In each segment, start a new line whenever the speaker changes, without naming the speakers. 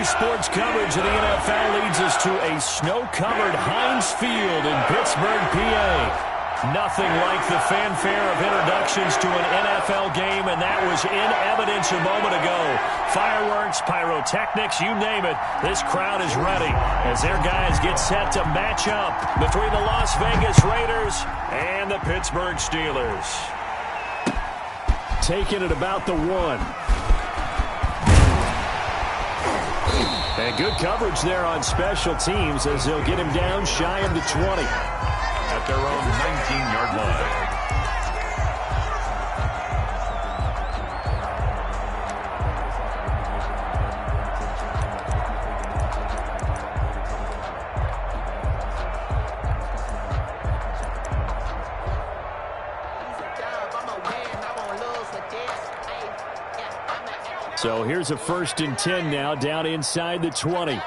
sports coverage of the NFL leads us to a snow-covered Heinz Field in Pittsburgh, PA. Nothing like the fanfare of introductions to an NFL game, and that was in evidence a moment ago. Fireworks, pyrotechnics, you name it, this crowd is ready as their guys get set to match up between the Las Vegas Raiders and the Pittsburgh Steelers. Taking it about the 1. And good coverage there on special teams as they'll get him down shy of the 20.
At their own 19-yard line.
So here's a 1st and 10 now, down inside the 20.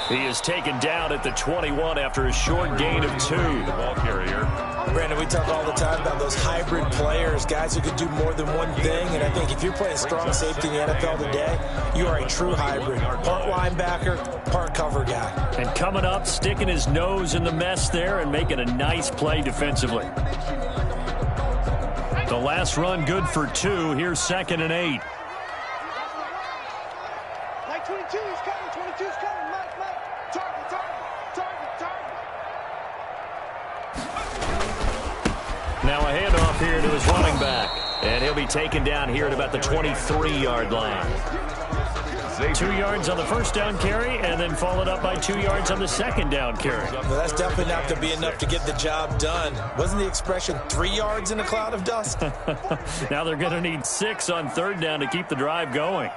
He is taken down at the 21 after a short gain of 2.
The ball carrier.
Brandon, we talk all the time about those hybrid players, guys who can do more than one thing. And I think if you're playing strong safety in the NFL today, you are a true hybrid. Part linebacker, part cover guy.
And coming up, sticking his nose in the mess there and making a nice play defensively. The last run good for 2. Here's 2nd and 8.
Like 22 is coming, 22 is coming.
Now a handoff here to his running back. And he'll be taken down here at about the 23-yard line. 2 yards on the first down carry, and then followed up by 2 yards on the second down carry.
Well, that's definitely not going to be enough to get the job done. Wasn't the expression 3 yards in a cloud of dust?
Now they're going to need 6 on 3rd down to keep the drive going.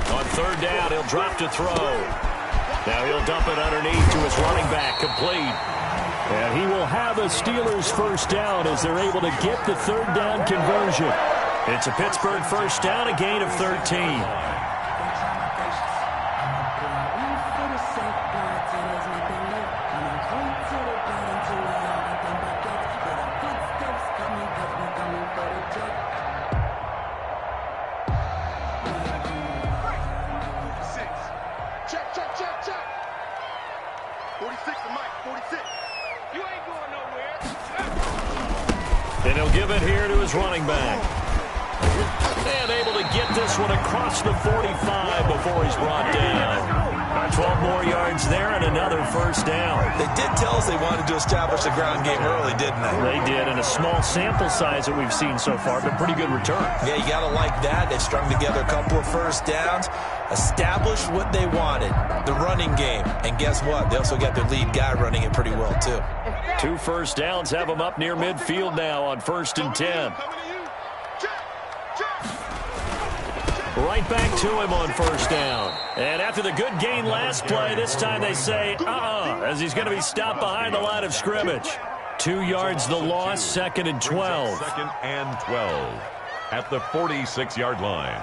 On 3rd down, he'll drop to throw. Now he'll dump it underneath to his running back, complete. And he will have a Steelers 1st down as they're able to get the 3rd down conversion. It's a Pittsburgh 1st down, a gain of 13. And he'll give it here to his running back. And able to get this one across the 45 before he's brought down. 12 more yards there and another 1st down.
They did tell us they wanted to establish the ground game early, didn't they?
They did, in a small sample size that we've seen so far, but pretty good return.
Yeah, you got to like that. They've strung together a couple of 1st downs, established what they wanted, the running game. And guess what? They also got their lead guy running it pretty well, too.
2 1st downs have them up near midfield now on 1st and 10. Right back to him on 1st down. And after the good gain last play, this time they say, as he's going to be stopped behind the line of scrimmage. 2 yards the loss, 2nd and 12.
2nd and 12 at the 46-yard line.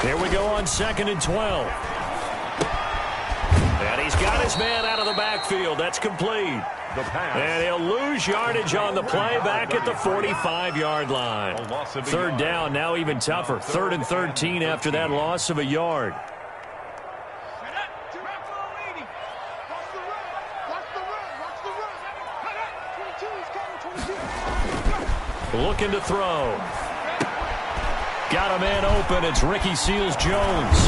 Here we go on 2nd and 12. And he's got his man out of the backfield. That's complete.
The pass.
And he'll lose yardage on the play back at the 45-yard line. 3rd down, now even tougher. 3rd and 13 after that loss of a yard. Looking to throw. Got a man open. It's Ricky Seals-Jones.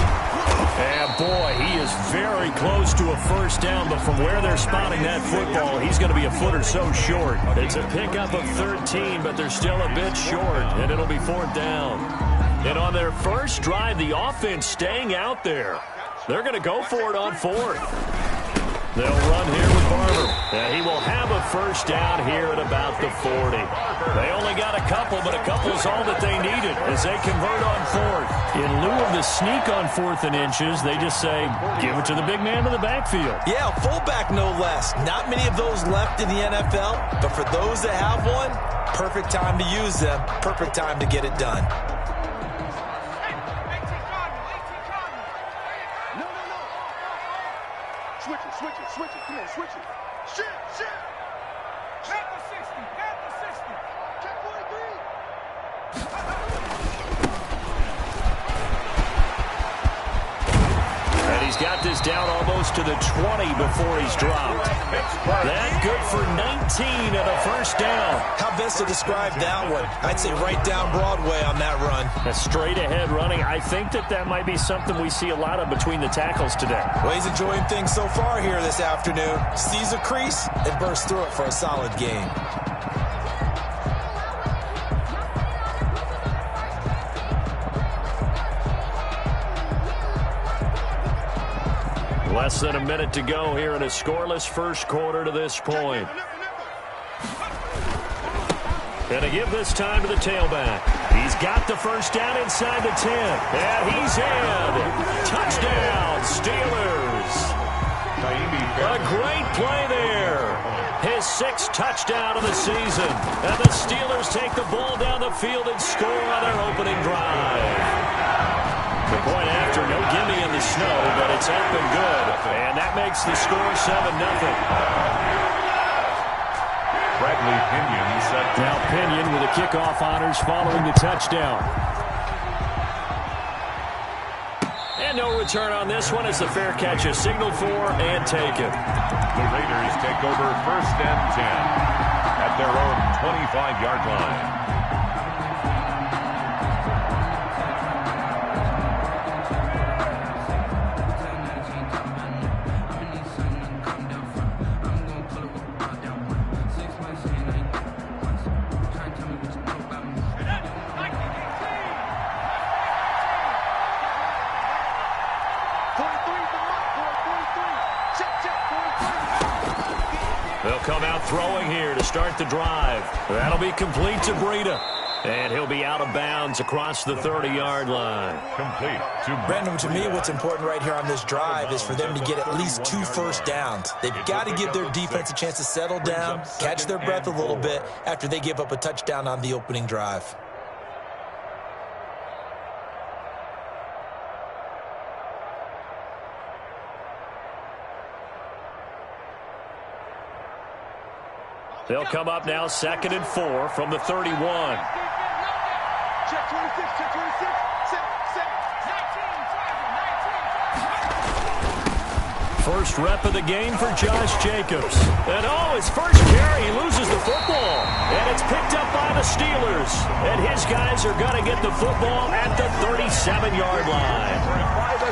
And, boy, he is very close to a 1st down, but from where they're spotting that football, he's going to be a foot or so short. It's a pickup of 13, but they're still a bit short, and it'll be 4th down. And on their first drive, the offense staying out there. They're going to go for it on 4th. They'll run here with Farmer. And he will have a first down here at about the 40. They only got a couple, but a couple is all that they needed as they convert on fourth. In lieu of the sneak on 4th and inches, they just say, give it to the big man in the backfield.
Yeah, fullback no less. Not many of those left in the NFL, but for those that have one, perfect time to use them, perfect time to get it done.
Switch it. Come on, switch it. Shit. Back to 60. Check 43.
And he's got this down almost to the 20 before he's dropped. That good for 19 and a first down.
How best to describe that one? I'd say right down Broadway on that run.
A straight ahead running. I think that might be something we see a lot of between the tackles today.
Well, he's enjoying things so far here this afternoon. Sees a crease and bursts through it for a solid gain.
Less than a minute to go here in a scoreless first quarter to this point. And to give this time to the tailback. He's got the first down inside the 10. And he's in. Touchdown, Steelers. A great play there. His 6th touchdown of the season. And the Steelers take the ball down the field and score on their opening drive. The point after, no gimme in the snow, but it's up and good. And that makes the score 7-0.
Bradley Pinion set.
Now Pinion with the kickoff honors following the touchdown. And no return on this one as the fair catch is signaled for and taken.
The Raiders take over 1st and 10 at their own 25-yard line.
They'll come out throwing here to start the drive. That'll be complete to Breida. And he'll be out of bounds across the 30-yard line.
Complete to
Brandon, to me, what's important right here on this drive is for them to get at least 2 first downs. They've got to give their defense a chance to settle down, catch their breath a little bit after they give up a touchdown on the opening drive.
They'll come up now 2nd and 4 from the 31.
Check 26, check 26. Set. 19.
First rep of the game for Josh Jacobs. And his first carry, he loses the football. And it's picked up by the Steelers. And his guys are going to get the football at the 37-yard line.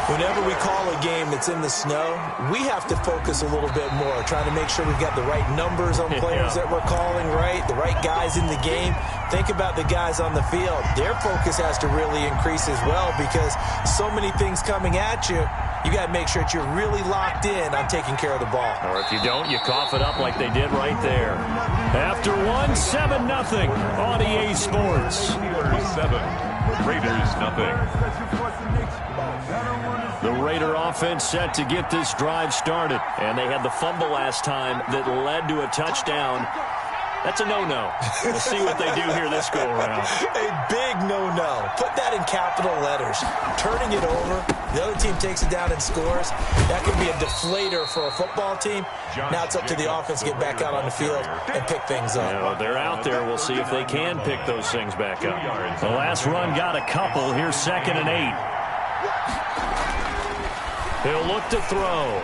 Whenever we call a game that's in the snow, we have to focus a little bit more, trying to make sure we've got the right numbers on players that we're calling, right? The right guys in the game. Think about the guys on the field. Their focus has to really increase as well because so many things coming at you. You got to make sure that you're really locked in on taking care of the ball.
Or if you don't, you cough it up like they did right there. After 7-0 on EA Sports.
Steelers 7, Raiders 0.
The Raider offense set to get this drive started. And they had the fumble last time that led to a touchdown. That's a no-no. We'll see what they do here this go-around.
A big no-no. Put that in capital letters. Turning it over, the other team takes it down and scores. That could be a deflator for a football team. Now it's up to the offense to get back out on the field and pick things up.
Yeah, well, they're out there. We'll see if they can pick those things back up. The last run got a couple. Here's 2nd and 8. He'll look to throw.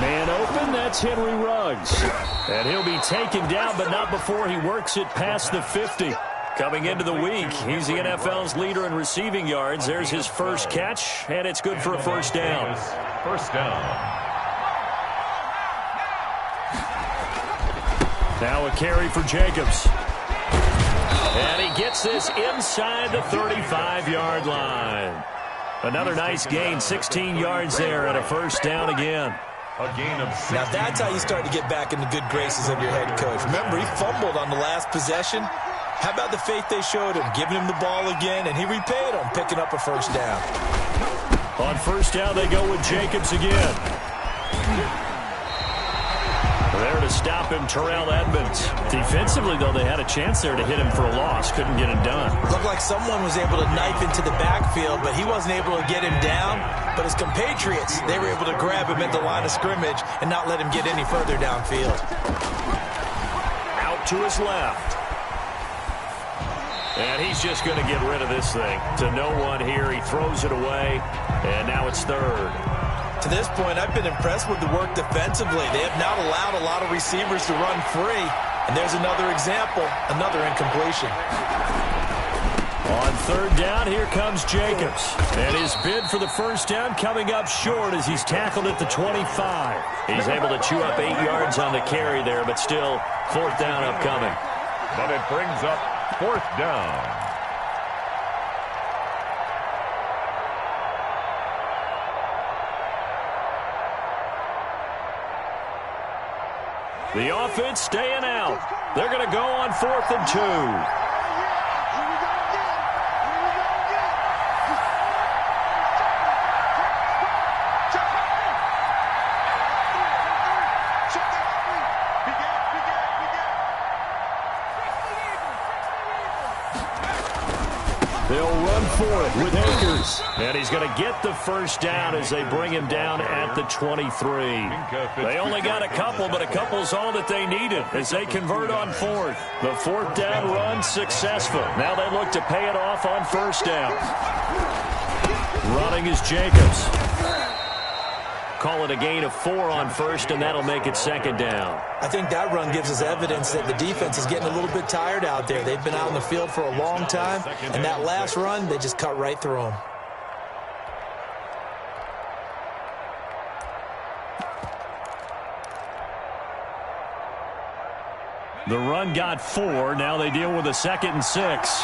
Man open, that's Henry Ruggs. And he'll be taken down, but not before he works it past the 50. Coming into the week, he's the NFL's leader in receiving yards. There's his first catch, and it's good for a first down.
First down.
Now a carry for Jacobs. And he gets this inside the 35-yard line. Another nice gain, 16 yards there, and a first down again.
A gain of 6.
Now that's how you start to get back in the good graces of your head coach. Remember, he fumbled on the last possession. How about the faith they showed him, giving him the ball again, and he repaid them, picking up a first down.
On first down, they go with Jacobs again. There to stop him, Terrell Edmonds. Defensively, though, they had a chance there to hit him for a loss. Couldn't get it done.
Looked like someone was able to knife into the backfield, but he wasn't able to get him down. But his compatriots, they were able to grab him at the line of scrimmage and not let him get any further downfield.
Out to his left. And he's just going to get rid of this thing. To no one here, he throws it away, and now it's third.
To this point, I've been impressed with the work defensively. They have not allowed a lot of receivers to run free. And there's another example, another incompletion.
On third down, here comes Jacobs. And his bid for the first down coming up short as he's tackled at the 25. He's able to chew up 8 yards on the carry there, but still, fourth down upcoming.
But it brings up fourth down.
The offense staying out. They're going to go on 4th and 2. They'll run for it with Akers. And he's going to get the first down as they bring him down at the 23. They only got a couple, but a couple's all that they needed as they convert on 4th. The fourth down run successful. Now they look to pay it off on first down. Running is Jacobs. Call it a gain of 4 on first, and that'll make it second down.
I think that run gives us evidence that the defense is getting a little bit tired out there. They've been out on the field for a long time, and that last run, they just cut right through them.
The run got 4. Now they deal with a 2nd and 6.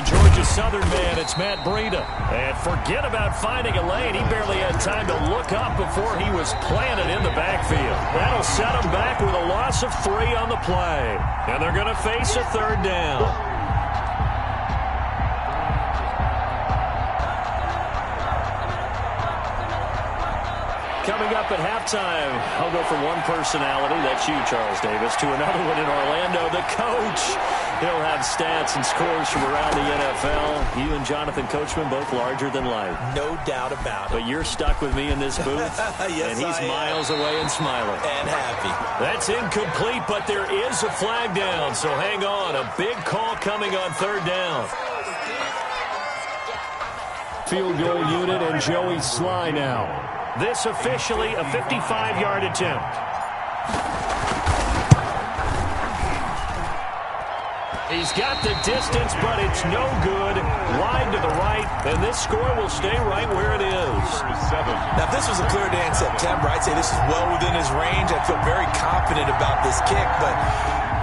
Georgia Southern man, it's Matt Breida. And forget about finding a lane. He barely had time to look up before he was planted in the backfield. That'll set him back with a loss of 3 on the play. And they're going to face a third down. Coming up at halftime, I'll go from one personality, that's you, Charles Davis, to another one in Orlando, the coach. He'll have stats and scores from around the NFL. You and Jonathan Coachman, both larger than life.
No doubt about it.
But you're stuck with me in this booth,
yes,
and he's miles away and smiling.
And happy.
That's incomplete, but there is a flag down, so hang on. A big call coming on third down. Field goal unit and Joey Sly now. This officially a 55-yard attempt. He's got the distance, but it's no good. Wide to the right, and this score will stay right where it is.
Now, if this was a clear day in September, I'd say this is well within his range. I feel very confident about this kick, but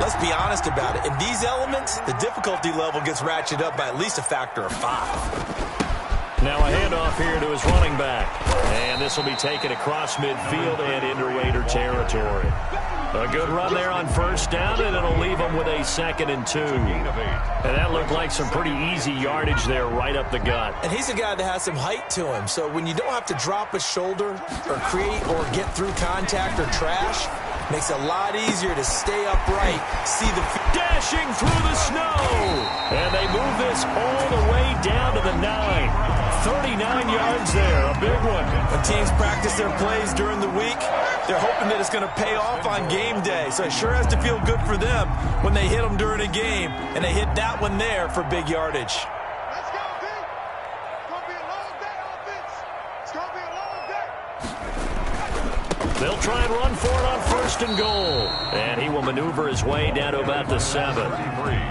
let's be honest about it. In these elements, the difficulty level gets ratcheted up by at least a factor of 5.
Now a handoff here to his running back. And this will be taken across midfield and into Raider territory. A good run there on first down, and it'll leave them with a 2nd and 2. And that looked like some pretty easy yardage there right up the gut.
And he's a guy that has some height to him. So when you don't have to drop a shoulder or create or get through contact or trash, makes it a lot easier to stay upright, see the
dashing through the snow. And they move this all the way down to the 9. 39 yards there, a big one.
When teams practice their plays during the week, they're hoping that it's going to pay off on game day. So it sure has to feel good for them when they hit them during a game. And they hit that one there for big yardage.
Let's go, D. It's going to be a long day, offense. It's going to be a long day.
They'll try and run for it on first and goal. And he will maneuver his way down to about the 7.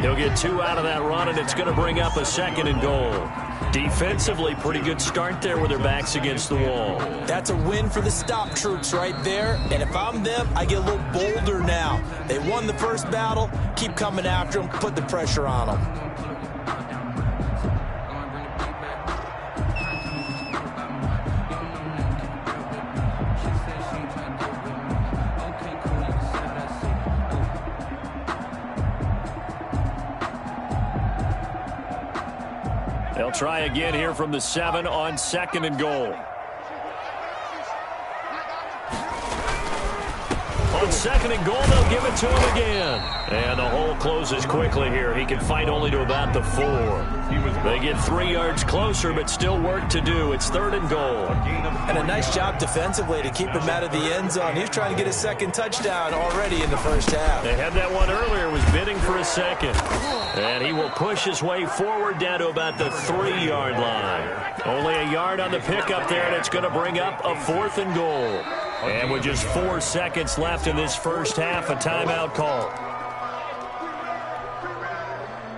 He'll get 2 out of that run, and it's going to bring up a 2nd and goal. Defensively, pretty good start there with their backs against the wall.
That's a win for the stop troops right there. And if I'm them, I get a little bolder now. They won the first battle. Keep coming after them. Put the pressure on them.
try again here from the 7 on 2nd and goal. On 2nd and goal, they'll give it to him again. And the hole closes quickly here. He can fight only to about the 4. They get 3 yards closer, but still work to do. It's 3rd and goal.
And a nice job defensively to keep him out of the end zone. He was trying to get his 2nd touchdown already in the first half.
They had that one earlier, was bidding for a 2nd. And he will push his way forward down to about the 3-yard line. Only a yard on the pickup there, and it's going to bring up a 4th and goal. And with just 4 seconds left in this first half, a timeout call.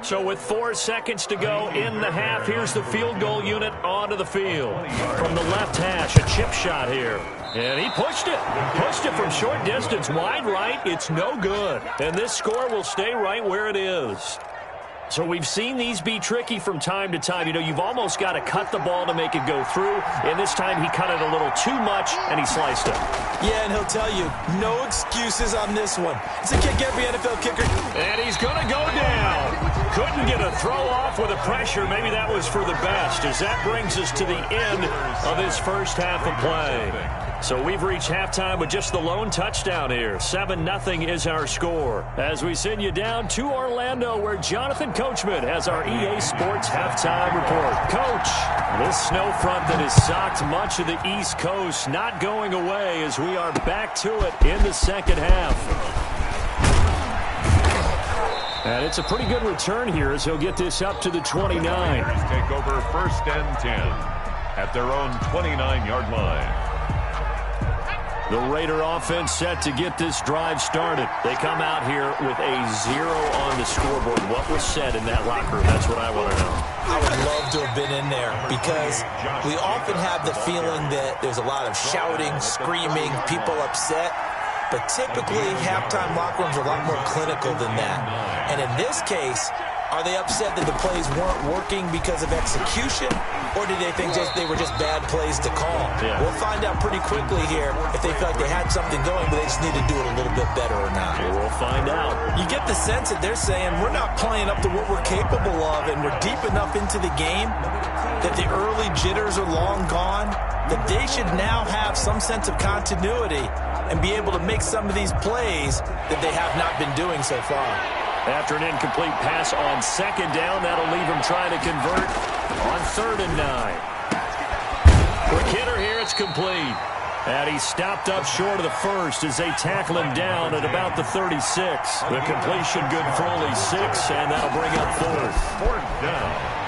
So with 4 seconds to go in the half, here's the field goal unit onto the field. From the left hash, a chip shot here. And he pushed it. Pushed it from short distance, wide right. It's no good. And this score will stay right where it is. So we've seen these be tricky from time to time. You know, you've almost got to cut the ball to make it go through. And this time he cut it a little too much, and he sliced it.
Yeah, and he'll tell you, no excuses on this one. It's a kick every NFL kicker.
And he's going to go down. Couldn't get a throw off with the pressure. Maybe that was for the best, as that brings us to the end of this first half of play. So we've reached halftime with just the lone touchdown here. 7-0 is our score. As we send you down to Orlando, where Jonathan Coachman has our EA Sports halftime report. Coach, this snow front that has socked much of the East Coast not going away as we are back to it in the second half. And it's a pretty good return here as he'll get this up to the 29.
Take over 1st and 10 at their own 29-yard line.
The Raider offense set to get this drive started. They come out here with a 0 on the scoreboard. What was said in that locker room? That's what I want to know.
I would love to have been in there because we often have the feeling that there's a lot of shouting, screaming, people upset. But typically, halftime locker rooms are a lot more clinical than that. And in this case, are they upset that the plays weren't working because of execution, or did they think they were just bad plays to call?
Yeah.
We'll find out pretty quickly here if they felt like they had something going, but they just need to do it a little bit better or not.
We'll find out.
You get the sense that they're saying we're not playing up to what we're capable of, and we're deep enough into the game that the early jitters are long gone, that they should now have some sense of continuity and be able to make some of these plays that they have not been doing so far.
After an incomplete pass on 2nd down, that'll leave him trying to convert on 3rd and 9. Quick hitter here, it's complete. And he stopped up short of the first as they tackle him down at about the 36. The completion good for only 6, and that'll bring up 4th
down.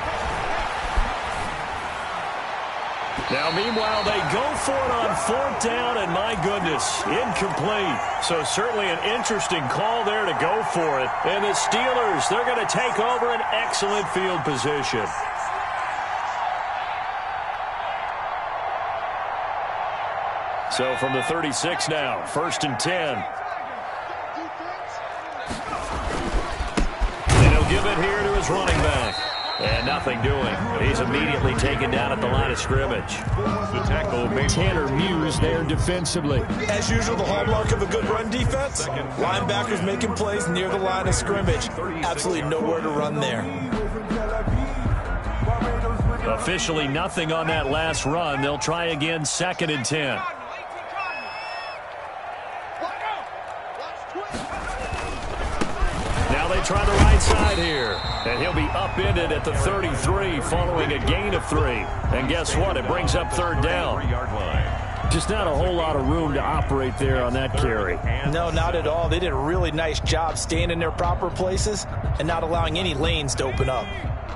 Now, meanwhile, they go for it on 4th down, and my goodness, incomplete. So certainly an interesting call there to go for it. And the Steelers, they're going to take over an excellent field position. So from the 36 now, 1st and 10. And he'll give it here to his running back. And nothing doing. He's immediately taken down at the line of scrimmage.
The tackle made
Tanner Muse there defensively.
As usual, the hallmark of a good run defense, linebackers making plays near the line of scrimmage. Absolutely nowhere to run there.
Officially nothing on that last run. They'll try again 2nd and 10. Now they try the right side here. And he'll be upended at the 33 following a gain of 3. And guess what? It brings up 3rd down. Just not a whole lot of room to operate there on that carry.
No, not at all. They did a really nice job staying in their proper places and not allowing any lanes to open up.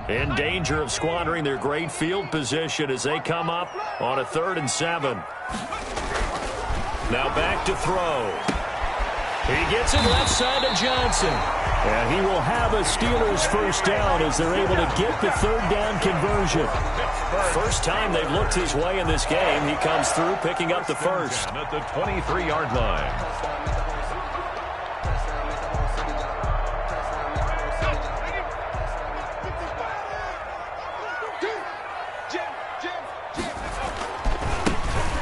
In danger of squandering their great field position as they come up on a 3rd and 7. Now back to throw. He gets it left side to Johnson. And he will have a Steelers first down as they're able to get the 3rd down conversion. First time they've looked his way in this game. He comes through picking up the first.
At the 23-yard line.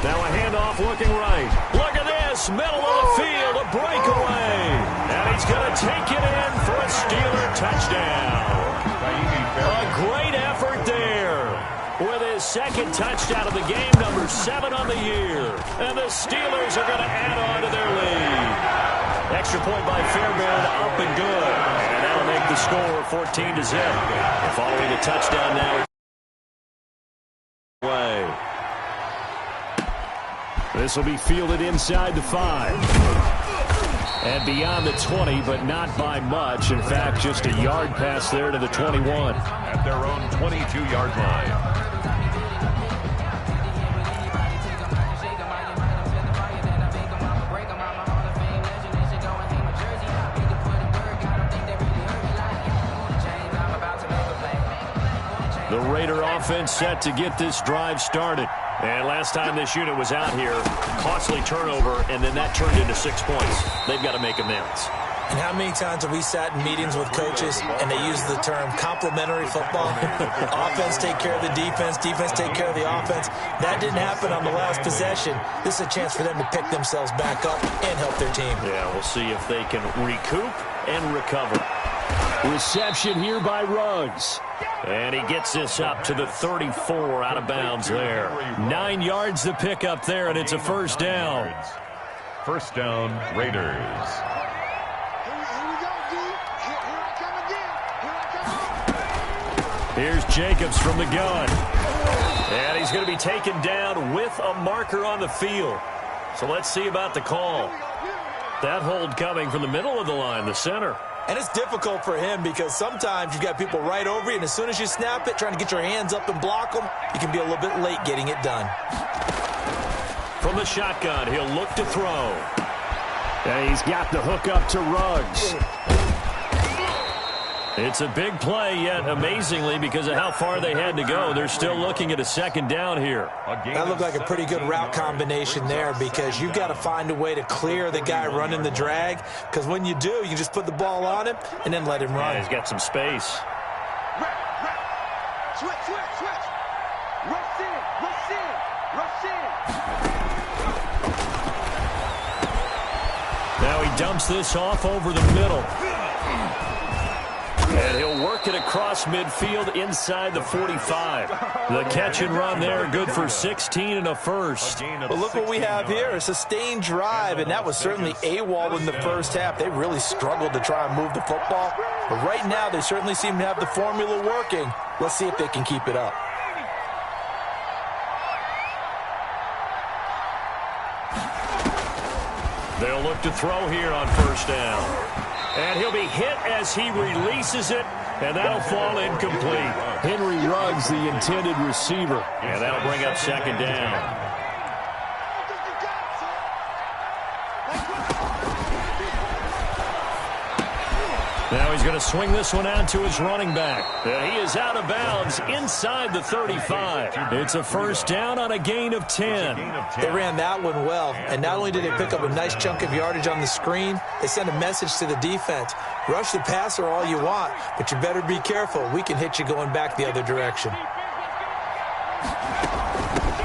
Now a handoff looking right. Look at this, middle of the field, a breakaway. And he's going to take it in for a Steeler touchdown. A great effort there. second touchdown of the game, number 7 on the year. And the Steelers are going to add on to their lead. Extra point by Fairbairn, up and good. And that'll make the score 14-0. And following the touchdown now. This will be fielded inside the 5. And beyond the 20, but not by much. In fact, just a yard pass there to the 21.
At their own 22-yard line.
The Raider offense set to get this drive started. And last time this unit was out here, costly turnover, and then that turned into 6 points. They've got to make amends.
And how many times have we sat in meetings with coaches and they use the term complementary football? Offense take care of the defense, defense take care of the offense. That didn't happen on the last possession. This is a chance for them to pick themselves back up and help their team.
Yeah, we'll see if they can recoup and recover. Reception here by Ruggs. And he gets this up to the 34, out of bounds there. 9 yards to pick up there, and it's a first down.
First down, Raiders.
Here's Jacobs from the gun. And he's going to be taken down with a marker on the field. So let's see about the call. That hold coming from the middle of the line, the center.
And it's difficult for him because sometimes you've got people right over you, and as soon as you snap it, trying to get your hands up and block them, you can be a little bit late getting it done.
From the shotgun, he'll look to throw. And he's got the hook up to Ruggs. It's a big play, yet amazingly, because of how far they had to go, they're still looking at a second down here.
That looked like a pretty good route combination there because you've got to find a way to clear the guy running the drag, because when you do, you just put the ball on him and then let him run.
Yeah, he's got some space.
Switch. Rush in.
Now he dumps this off over the middle. And he'll work it across midfield inside the 45. The catch and run there, good for 16 and a first.
Well, look what we have here, a sustained drive, and that was certainly AWOL in the first half. They really struggled to try and move the football. But right now, they certainly seem to have the formula working. Let's see if they can keep it up.
They'll look to throw here on first down. And he'll be hit as he releases it, and that'll fall incomplete. Henry Ruggs, the intended receiver. And that'll bring up second down. Now he's going to swing this one out to his running back. He is out of bounds inside the 35. It's a first down on a gain of 10.
They ran that one well, and not only did they pick up a nice chunk of yardage on the screen, they sent a message to the defense. Rush the passer all you want, but you better be careful. We can hit you going back the other direction.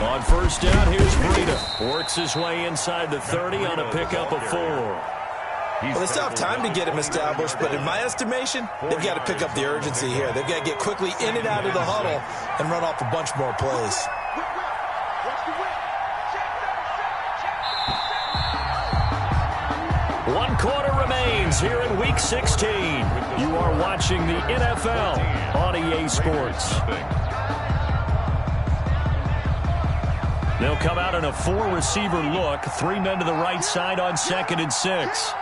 On first down, here's Breida. Works his way inside the 30 on a pickup of 4.
Well, they still have time to get him established, but in my estimation, they've got to pick up the urgency here. They've got to get quickly in and out of the huddle and run off a bunch more plays.
One quarter remains here in Week 16. You are watching the NFL on EA Sports. They'll come out in a 4-receiver look. 3 men to the right side on 2nd and 6.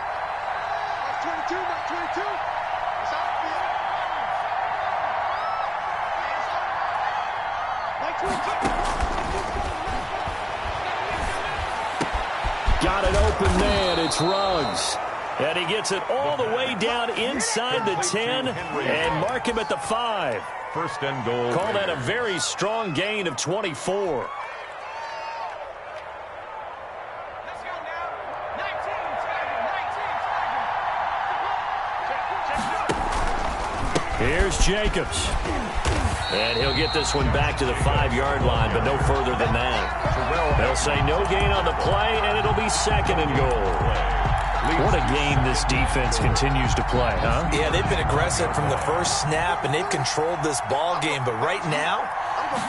Got an open man. It's Ruggs. And he gets it all the way down inside the 10 and mark him at the 5.
First and goal.
Call that a very strong gain of 24. Here's Jacobs. And he'll get this one back to the 5-yard line, but no further than that. They'll say no gain on the play, and it'll be 2nd and goal. What a game this defense continues to play, huh?
Yeah, they've been aggressive from the first snap, and they've controlled this ball game. But right now,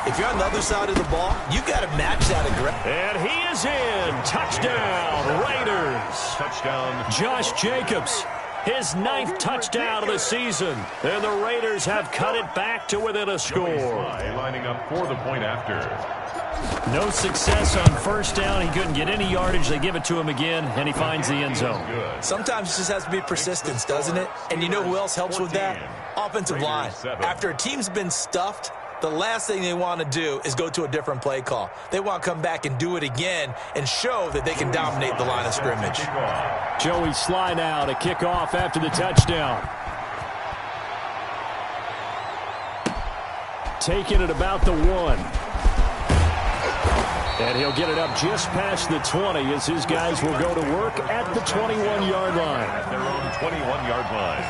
If you're on the other side of the ball, you got to match that aggression.
And he is in. Touchdown, Raiders.
Touchdown.
Josh Jacobs, his 9th touchdown of the season. And the Raiders have cut it back to within a score.
Lining up for the point after.
No success on first down. He couldn't get any yardage. They give it to him again, and he finds the end zone.
Sometimes it just has to be persistence, doesn't it? And you know who else helps with that? Offensive line. After a team's been stuffed, the last thing they want to do is go to a different play call. They want to come back and do it again and show that they can dominate the line of scrimmage.
Joey slide out, a kickoff after the touchdown. Taking it about the 1. And he'll get it up just past the 20 as his guys will go to work at the 21-yard line.
At their own 21-yard line.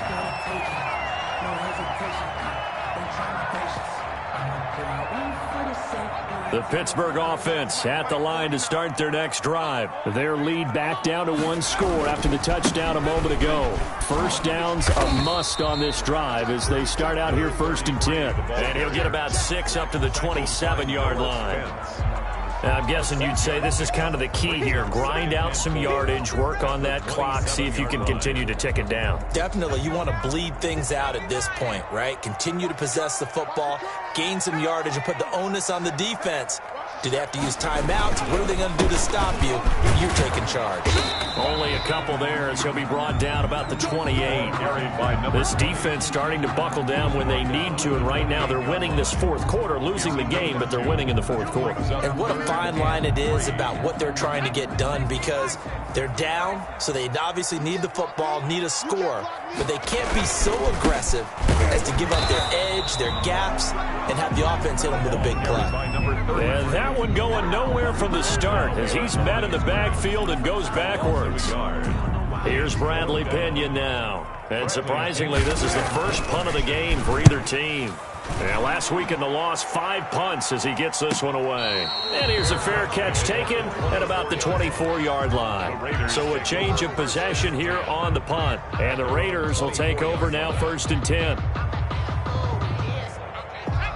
The Pittsburgh offense at the line to start their next drive. Their lead back down to 1 score after the touchdown a moment ago. First down's a must on this drive as they start out here 1st and 10. And he'll get about 6 up to the 27-yard line. Now, I'm guessing you'd say this is kind of the key here. Grind out some yardage, work on that clock, see if you can continue to tick it down.
Definitely, you want to bleed things out at this point, right? Continue to possess the football, gain some yardage, and put the onus on the defense. Do they have to use timeouts? What are they going to do to stop you? You're taking charge.
Only a couple there as he'll be brought down about the 28. This defense starting to buckle down when they need to, and right now they're winning this 4th quarter, losing the game, but they're winning in the 4th quarter.
And what a fine line it is about what they're trying to get done, because they're down, so they obviously need the football, need a score, but they can't be so aggressive as to give up their edge, their gaps, and have the offense hit them with a big play.
And that one going nowhere from the start as he's met in the backfield and goes backwards. Here's Bradley Pena now. And surprisingly, this is the first punt of the game for either team. And last week in the loss, 5 punts as he gets this one away. And here's a fair catch taken at about the 24-yard line. So a change of possession here on the punt. And the Raiders will take over now 1st and 10.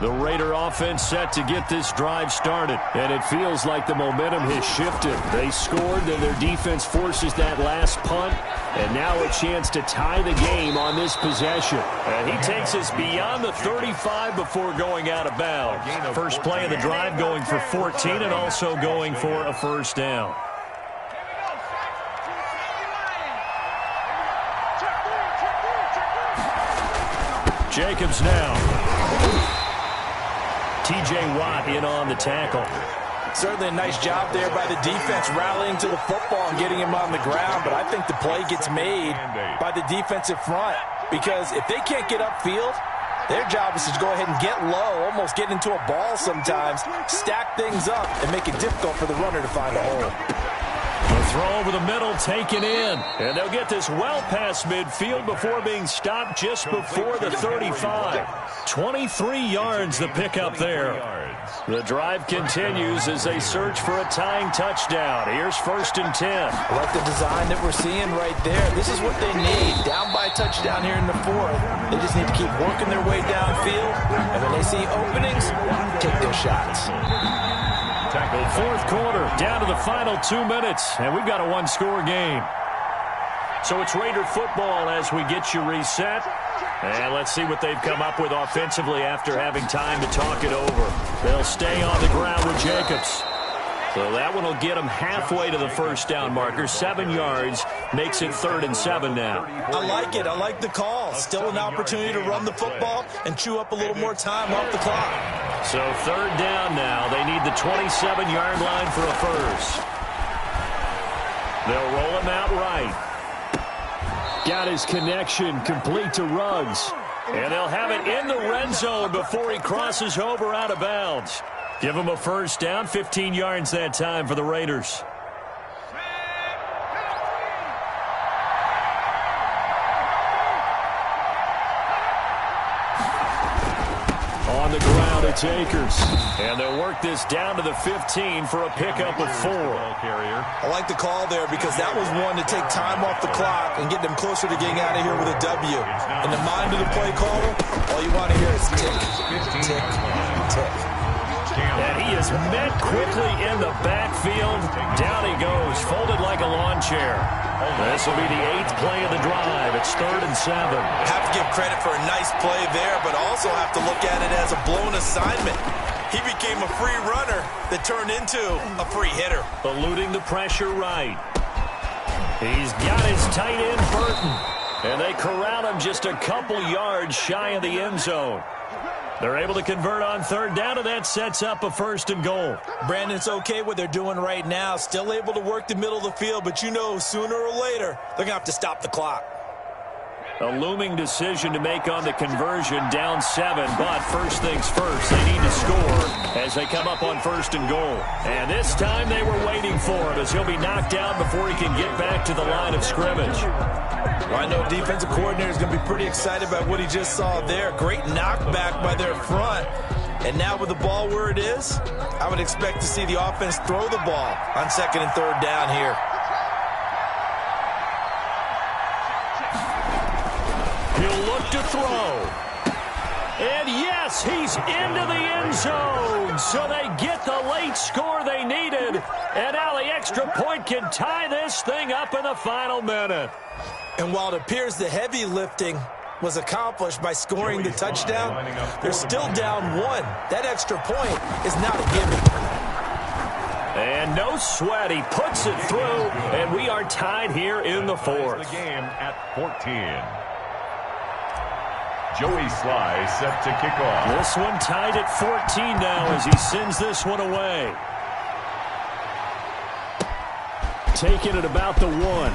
The Raider offense set to get this drive started, and it feels like the momentum has shifted. They scored, then their defense forces that last punt, and now a chance to tie the game on this possession. And he takes us beyond the 35 before going out of bounds. First play of the drive going for 14 and also going for a first down. Jacobs now. T.J. Watt in on the tackle.
Certainly a nice job there by the defense rallying to the football and getting him on the ground, but I think the play gets made by the defensive front because if they can't get upfield, their job is to go ahead and get low, almost get into a ball sometimes, stack things up, and make it difficult for the runner to find a hole.
The throw over the middle taken in. And they'll get this well past midfield before being stopped just before the 35. 23 yards the pickup there. The drive continues as they search for a tying touchdown. Here's 1st and 10.
I like the design that we're seeing right there. This is what they need. Down by a touchdown here in the 4th. They just need to keep working their way downfield. And when they see openings, take their shots.
The 4th quarter, down to the final 2 minutes, and we've got a 1-score game. So it's Raider football as we get you reset. And let's see what they've come up with offensively after having time to talk it over. They'll stay on the ground with Jacobs. So that one will get them halfway to the first down marker. 7 yards makes it 3rd and 7 now.
I like it. I like the call. Still an opportunity to run the football and chew up a little more time off the clock.
So 3rd down now. They need the 27-yard line for a first. They'll roll him out right. Got his connection complete to Ruggs. And they'll have it in the red zone before he crosses over out of bounds. Give him a first down, 15 yards that time for the Raiders. On the ground, it's Akers. And they'll work this down to the 15 for a pickup of 4.
I like the call there because that was one to take time off the clock and get them closer to getting out of here with a W. In the mind of the play caller, all you want to hear is tick, tick, tick.
And he is met quickly in the backfield. Down he goes, folded like a lawn chair. This will be the 8th play of the drive. It's 3rd and 7.
Have to give credit for a nice play there, but also have to look at it as a blown assignment. He became a free runner that turned into a free hitter.
Eluding the pressure right. He's got his tight end, Burton. And they corral him just a couple yards shy of the end zone. They're able to convert on 3rd down, and that sets up a 1st and goal.
Brandon, it's okay what they're doing right now. Still able to work the middle of the field, but you know sooner or later they're going to have to stop the clock.
A looming decision to make on the conversion, down 7, but first things first, they need to score as they come up on 1st and goal. And this time they were waiting for him as he'll be knocked down before he can get back to the line of scrimmage.
Well, I know defensive coordinator is going to be pretty excited about what he just saw there. Great knockback by their front. And now with the ball where it is, I would expect to see the offense throw the ball on 2nd and 3rd down here.
He'll look to throw. And yes, he's into the end zone. So they get the late score they needed. And now the extra point can tie this thing up in the final minute.
And while it appears the heavy lifting was accomplished by scoring the touchdown, they're still down 1. That extra point is not a gimme.
And no sweat. He puts it through, and we are tied here in the 4th.
The game at 14. Joey Sly set to kick off.
This one tied at 14 now as he sends this one away. Taking it about the 1.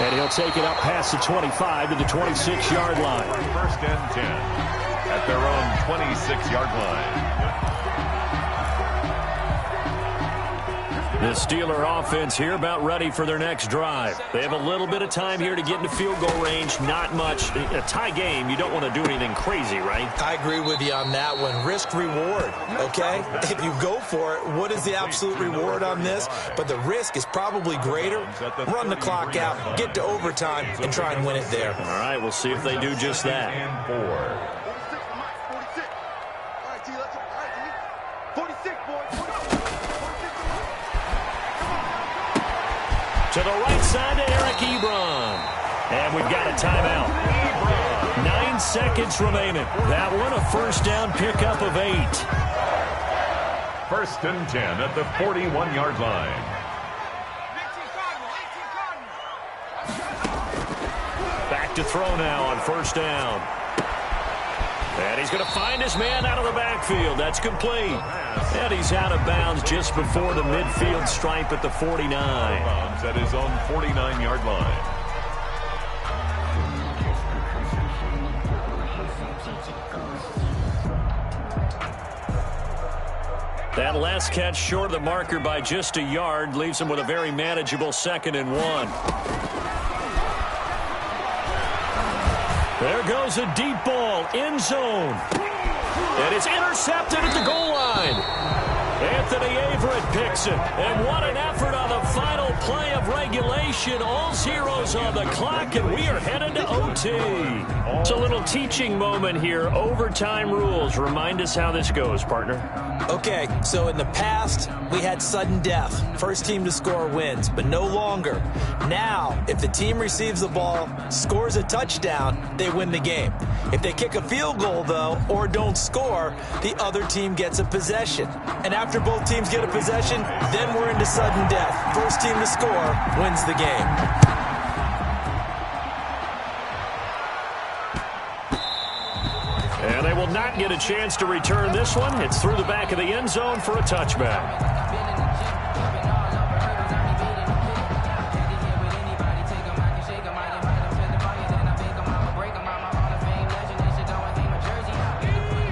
And he'll take it up past the 25 to the 26-yard line.
1st and 10 at their own 26-yard line.
The Steeler offense here about ready for their next drive. They have a little bit of time here to get into field goal range. Not much. A tie game, you don't want to do anything crazy, right?
I agree with you on that one. Risk reward, okay? If you go for it, what is the absolute reward on this? But the risk is probably greater. Run the clock out, get to overtime, and try and win it there.
All right, we'll see if they do just that.
And 4.
46, boys.
To the right side to Eric Ebron. And we've got a timeout. 9 seconds remaining. That one a 1st down pickup of 8.
1st and 10 at the 41-yard line.
Back to throw now on 1st down. And he's going to find his man out of the backfield. That's complete. And he's out of bounds just before the midfield stripe at the 49.
At his own 49-yard line.
That last catch short of the marker by just a yard leaves him with a very manageable 2nd and 1. There goes a deep ball, end zone. And it's intercepted at the goal line. Anthony Averett picks it. And what an effort on the final play of regulation. All zeros on the clock, and we are headed to OT. It's a little teaching moment here. Overtime rules. Remind us how this goes, partner.
Okay, so in the past, we had sudden death. First team to score wins, but no longer. Now, if the team receives the ball, scores a touchdown, they win the game. If they kick a field goal, though, or don't score, the other team gets a possession. And after both teams get a possession, then we're into sudden death. First team to score wins the game.
And they will not get a chance to return this one. It's through the back of the end zone for a touchback.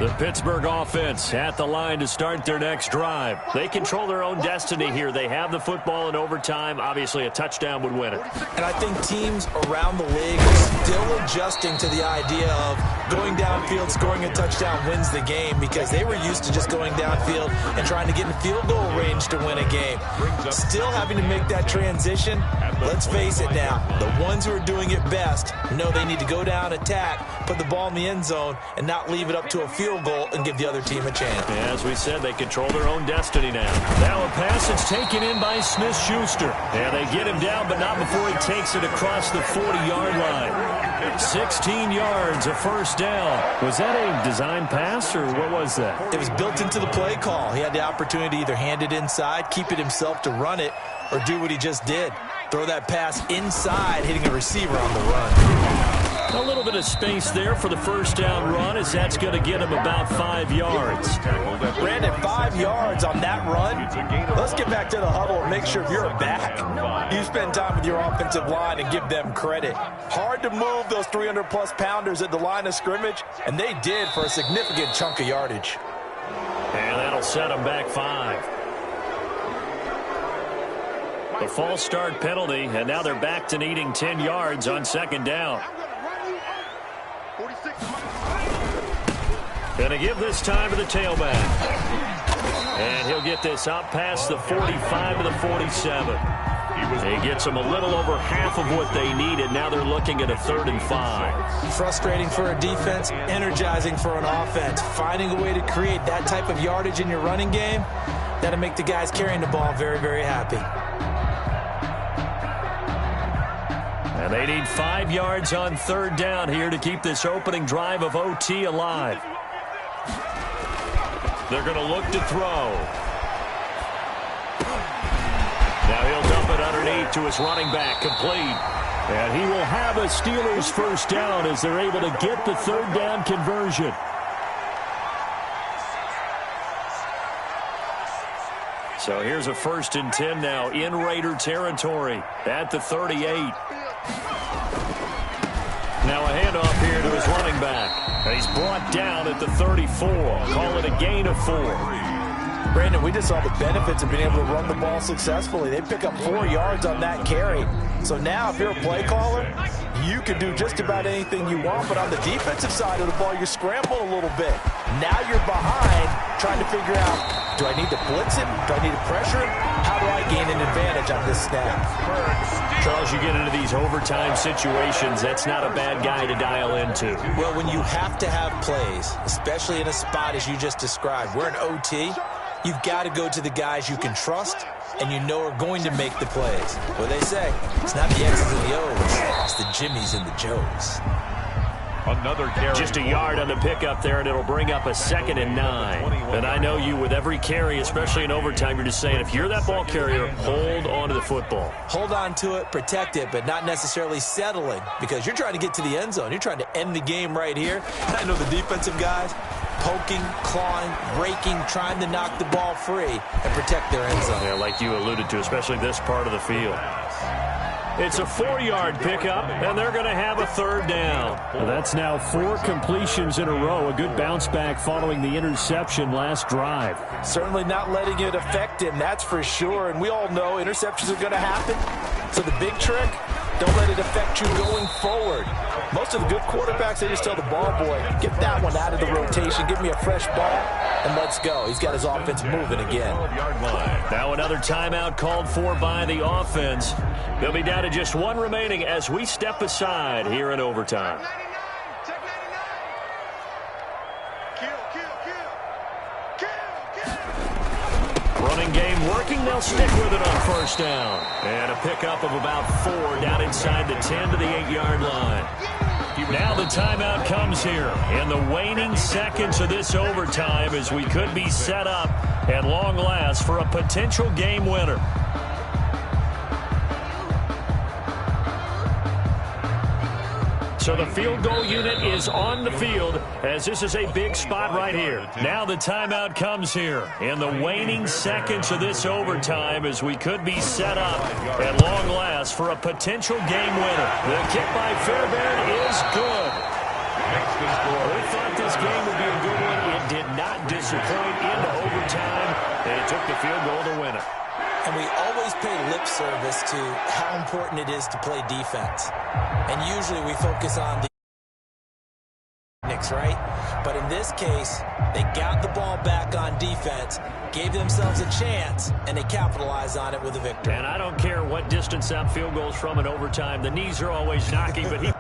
The Pittsburgh offense at the line to start their next drive. They control their own destiny here. They have the football in overtime. Obviously, a touchdown would win it.
And I think teams around the league are still adjusting to the idea of going downfield, scoring a touchdown wins the game, because they were used to just going downfield and trying to get in field goal range to win a game. Still having to make that transition. Let's face it now, the ones who are doing it best know they need to go down, attack, put the ball in the end zone, and not leave it up to a field goal goal and give the other team a chance.
Yeah, as we said, they control their own destiny now. Now a pass that's taken in by Smith-Schuster. And they get him down, but not before he takes it across the 40-yard line. 16 yards, a first down. Was that a design pass, or what was that?
It was built into the play call. He had the opportunity to either hand it inside, keep it himself to run it, or do what he just did. Throw that pass inside, hitting a receiver on the run.
A little bit of space there for the first down run, as that's going to get him about 5 yards.
Brandon, 5 yards on that run. Let's get back to the huddle and make sure you're back. You spend time with your offensive line and give them credit. Hard to move those 300-plus pounders at the line of scrimmage, and they did for a significant chunk of yardage.
And that'll set them back 5. The false start penalty, and now they're back to needing 10 yards on second down. Going to give this time to the tailback. And he'll get this out past the 45 to the 47. He gets them a little over half of what they needed. Now they're looking at a 3rd and 5.
Frustrating for a defense, energizing for an offense. Finding a way to create that type of yardage in your running game, that'll make the guys carrying the ball very, very happy.
And they need 5 yards on 3rd down here to keep this opening drive of OT alive. They're going to look to throw. Now he'll dump it underneath to his running back, complete. And he will have a Steelers first down as they're able to get the 3rd down conversion. So here's a 1st and 10 now in Raider territory at the 38. Now a handoff here to his running back. And he's brought down at the 34. Call it a gain of 4.
Brandon, we just saw the benefits of being able to run the ball successfully. They pick up 4 yards on that carry. So now if you're a play caller, you can do just about anything you want. But on the defensive side of the ball, you're scrambling a little bit. Now you're behind trying to figure out, do I need to blitz him? Do I need to pressure him? How do I gain an advantage on this snap?
Charles, you get into these overtime situations, that's not a bad guy to dial into.
Well, when you have to have plays, especially in a spot as you just described, we're in OT, you've got to go to the guys you can trust and you know are going to make the plays. What they say, it's not the X's and the O's, it's the Jimmys and the Joes.
Another carry.
Just a yard on the pickup there, and it'll bring up a 2nd and 9. And I know you, with every carry, especially in overtime, you're just saying, if you're that ball carrier, hold on to the football.
Hold on to it, protect it, but not necessarily settling, because you're trying to get to the end zone. You're trying to end the game right here. I know the defensive guys poking, clawing, breaking, trying to knock the ball free and protect their end zone.
Yeah, like you alluded to, especially this part of the field. It's a 4-yard pickup, and they're going to have a 3rd down. Well, that's now 4 completions in a row. A good bounce back following the interception last drive.
Certainly not letting it affect him, that's for sure. And we all know interceptions are going to happen. So the big trick, don't let it affect you going forward. Most of the good quarterbacks, they just tell the ball boy, get that one out of the rotation, give me a fresh ball, and let's go. He's got his offense moving again.
Now another timeout called for by the offense. They'll be down to just 1 remaining as we step aside here in overtime. Running game working. They'll stick with it on 1st down. And a pickup of about 4 down inside the 10 to the 8-yard line. Now the timeout comes here in the waning seconds of this overtime as we could be set up at long last for a potential game winner. So the field goal unit is on the field as this is a big spot right here. Now the timeout comes here in the waning seconds of this overtime as we could be set up at long last for a potential game winner. The kick by Fairbairn is good. We thought this game would be a good one. It did not disappoint into overtime, and it took the field goal to win it.
And we always pay lip service to how important it is to play defense. And usually we focus on the techniques, right? But in this case, they got the ball back on defense, gave themselves a chance, and they capitalized on it with a victory.
And I don't care what distance that field goes from in overtime. The knees are always knocking, but he